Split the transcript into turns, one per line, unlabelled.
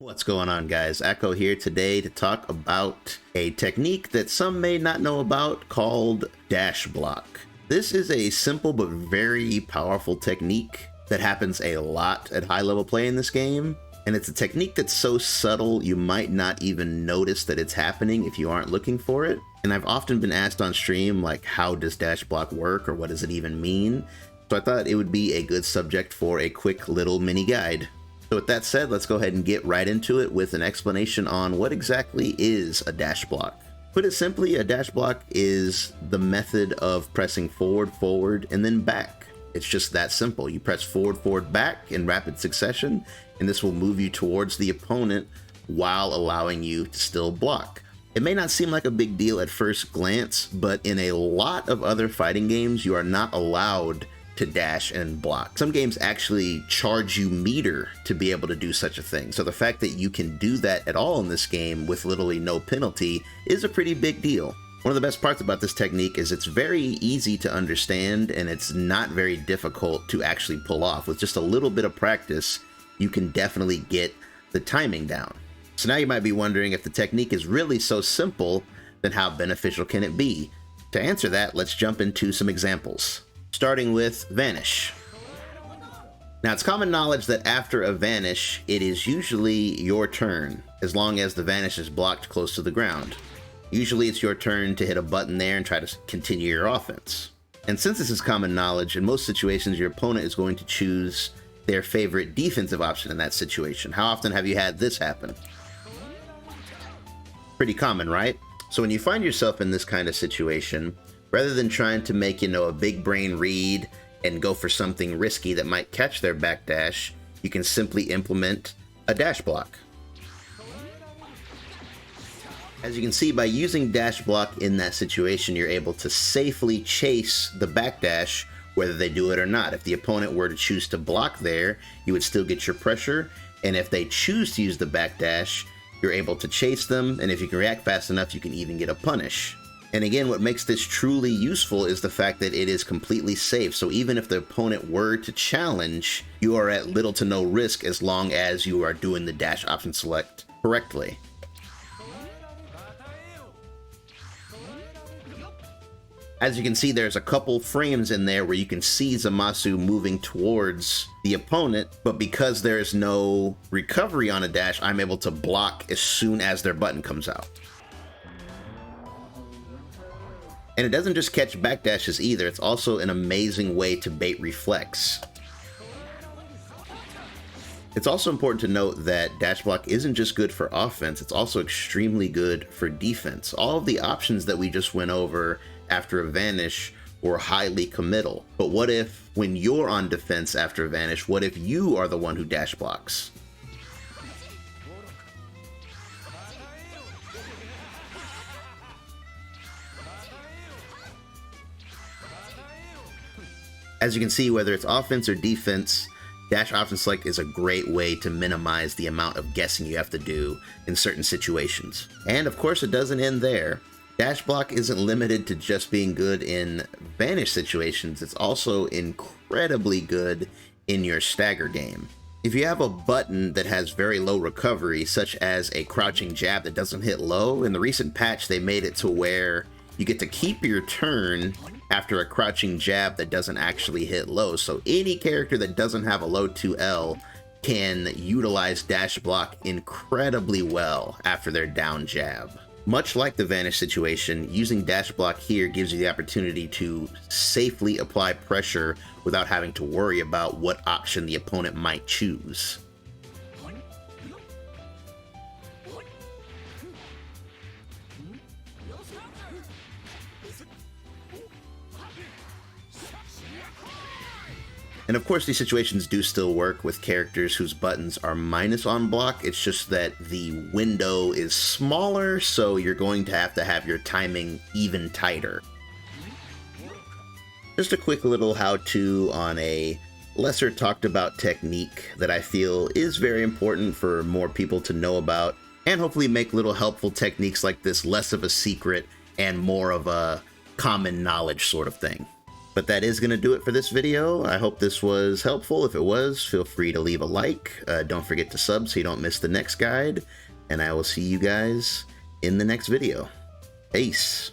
What's going on, guys? Echo here today to talk about a technique that some may not know about called dash block. This is a simple but very powerful technique that happens a lot at high level play in this game, and it's a technique that's so subtle you might not even notice that it's happening if you aren't looking for it. And I've often been asked on stream, like, how does dash block work or what does it even mean? So I thought it would be a good subject for a quick little mini guide. So with that said, let's go ahead and get right into it with an explanation on what exactly is a dash block. Put it simply, a dash block is the method of pressing forward, forward, and then back. It's just that simple. You press forward, forward, back in rapid succession, and this will move you towards the opponent while allowing you to still block. It may not seem like a big deal at first glance, but in a lot of other fighting games, you are not allowed to dash and block. Some games actually charge you meter to be able to do such a thing. So the fact that you can do that at all in this game with literally no penalty is a pretty big deal. One of the best parts about this technique is it's very easy to understand and it's not very difficult to actually pull off. With just a little bit of practice, you can definitely get the timing down. So now you might be wondering, if the technique is really so simple, then how beneficial can it be? To answer that, let's jump into some examples. Starting with Vanish. Now, it's common knowledge that after a Vanish, it is usually your turn, as long as the Vanish is blocked close to the ground. Usually it's your turn to hit a button there and try to continue your offense. And since this is common knowledge, in most situations your opponent is going to choose their favorite defensive option in that situation. How often have you had this happen? Pretty common, right? So when you find yourself in this kind of situation, rather than trying to make, a big brain read and go for something risky that might catch their backdash, you can simply implement a dash block. As you can see, by using dash block in that situation, you're able to safely chase the backdash, whether they do it or not. If the opponent were to choose to block there, you would still get your pressure, and if they choose to use the backdash, you're able to chase them, and if you can react fast enough, you can even get a punish. And again, what makes this truly useful is the fact that it is completely safe. So even if the opponent were to challenge, you are at little to no risk as long as you are doing the dash option select correctly. As you can see, there's a couple frames in there where you can see Zamasu moving towards the opponent, but because there's no recovery on a dash, I'm able to block as soon as their button comes out. And it doesn't just catch backdashes either, it's also an amazing way to bait reflex. It's also important to note that dash block isn't just good for offense, it's also extremely good for defense. All of the options that we just went over after a Vanish were highly committal. But what if, when you're on defense after a Vanish, what if you are the one who dash blocks? As you can see, whether it's offense or defense, dash option select is a great way to minimize the amount of guessing you have to do in certain situations. And of course, it doesn't end there. Dash block isn't limited to just being good in Vanish situations, it's also incredibly good in your stagger game. If you have a button that has very low recovery, such as a crouching jab that doesn't hit low, in the recent patch they made it to where you get to keep your turn after a crouching jab that doesn't actually hit low. So any character that doesn't have a low 2L can utilize dash block incredibly well after their down jab. Much like the Vanish situation, using dash block here gives you the opportunity to safely apply pressure without having to worry about what option the opponent might choose. And of course, these situations do still work with characters whose buttons are minus on block. It's just that the window is smaller, so you're going to have your timing even tighter. Just a quick little how-to on a lesser talked about technique that I feel is very important for more people to know about, and hopefully make little helpful techniques like this less of a secret and more of a common knowledge sort of thing. But that is going to do it for this video. I hope this was helpful. If it was, feel free to leave a like. Don't forget to sub so you don't miss the next guide. And I will see you guys in the next video. Peace.